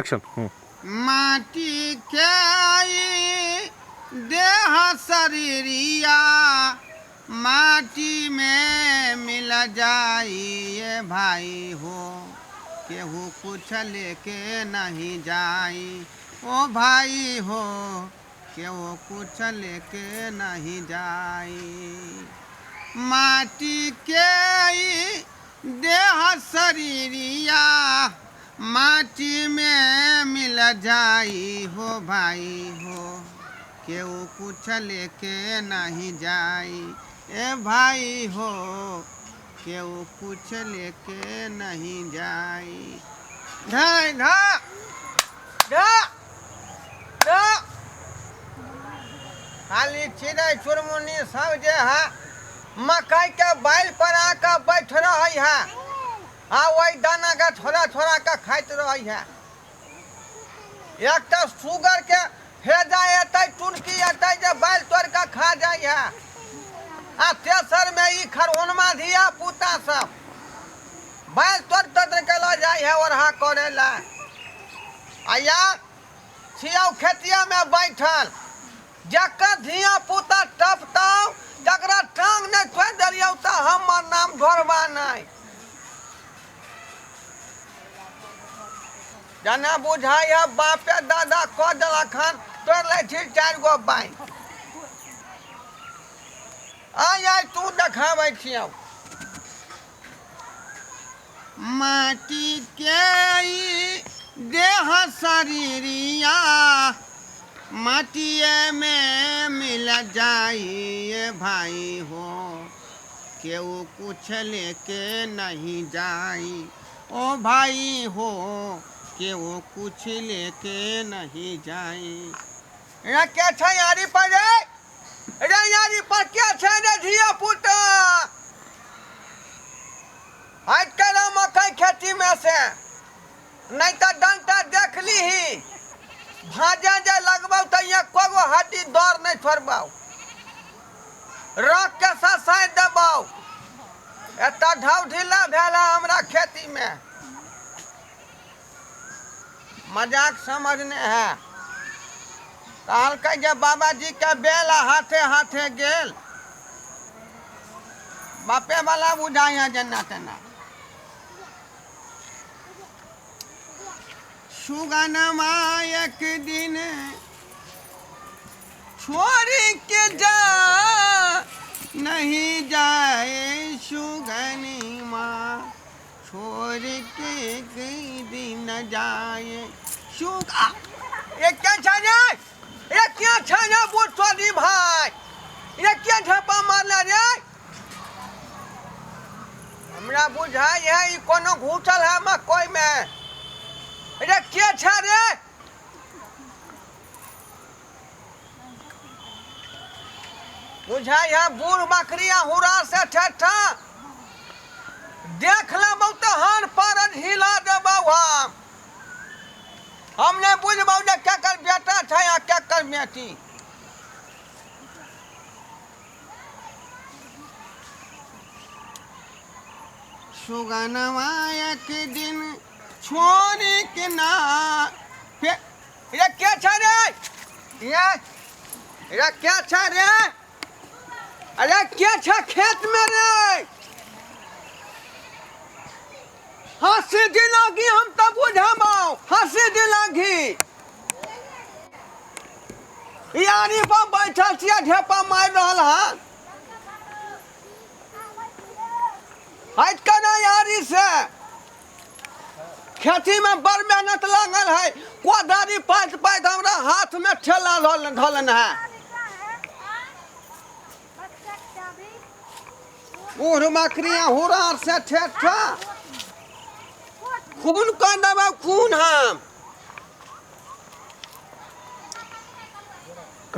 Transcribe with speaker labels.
Speaker 1: माटी के आई देह शरीरिया माटी में मिल जाई ये भाई हो, केहू कुछ लेके नहीं जाई ओ भाई हो, केहू कुछ लेके नहीं जाई। माटी के आई देह शरीरिया माटी में मिल जाई हो भाई हो, केहू कुछ लेके नहीं जाई ए भाई हो, केहू कुछ लेके नहीं जाई। धा धा धा धा खाली चिड़ै चुरमुन्नी सब जे है मकई के बैल पर आकर बैठ रही है आ वही दाना के थोड़ा थोड़ा के खाइत रही है। एक तो शुगर के हेजा एतै टुनकी एतै जे बैल तोड़ के खा जाइ है, आ तेसर में ई खरहुनमा धिया पुता सब बैल तोड़ तोड़ के ल जाइ है ओरहा करे ला। आ या छियौ खेतिया में बैठल जकर धिया पुता टपताउ जकरा टांग नहीं छोड़ दियौ तो हमर नाम ढोरबा नहीं। जना बुझाई है बापे दादा कह दिलखन तोड़ ले 4 गो बाई आई तू देखाबै छियौ। माटी के देह शरीरिया माटिए में मिल जाई ये भाई हो, केहू कुछ लेके नहीं जाई ओ भाई हो, केहू कुछ लेके नहीं जाई। रे क्या छै यारी पर रे यारी पर क्या छै रे धिया पुता हट कर मकई खेती में से नहीं तो डंटा देख लीही भाजा जे लगबाऊ तो ये कोगो हड्डी दौड़ नहीं छोड़बाऊ रख के ससाई दबाऊ एता ढाउ ढीला भेला हमरा खेती में। मजाक समझने है कहलकै जे बाबा जी के बेल हाथे हाथे गेल बापे वाला बुझाया जना तना। सुगनमा एक दिन छोड़ के जा नहीं जाए सुगनी माँ, छोड़ के कई दिन जाए सुगा। ये क्या छाने ये क्या छाने बुढ़ छोड़ी भाई ये क्या झपा मारला रे हमरा बुझाई है ये कोनो घुसल है मकई में। अरे क्या छा रे बुझाई है बूढ़ बकरिया हुरा से ठठा देख ला बहुत हार पर हिला देबौ हमने बुझबौ जे क्या कर बेटा था या क्या कर बेटी। सुगनवा एक दिन छोड़ के ना ये क्या छा रे ये क्या छा रे अरे क्या छा खेत में रे हंसी दिलागी हम तब बुझामाओ हंसी दिलागी यानी पर बैठल छिया ढेपा मार रहल है हट कर ना यारी से खेती में बड़ मेहनत लागल है कोदारी पाइत पाइत हमरा हाथ में ठेला धलन है। बूढ़ बकरिया हुरा से ठेठा खून कर देबौ खून हम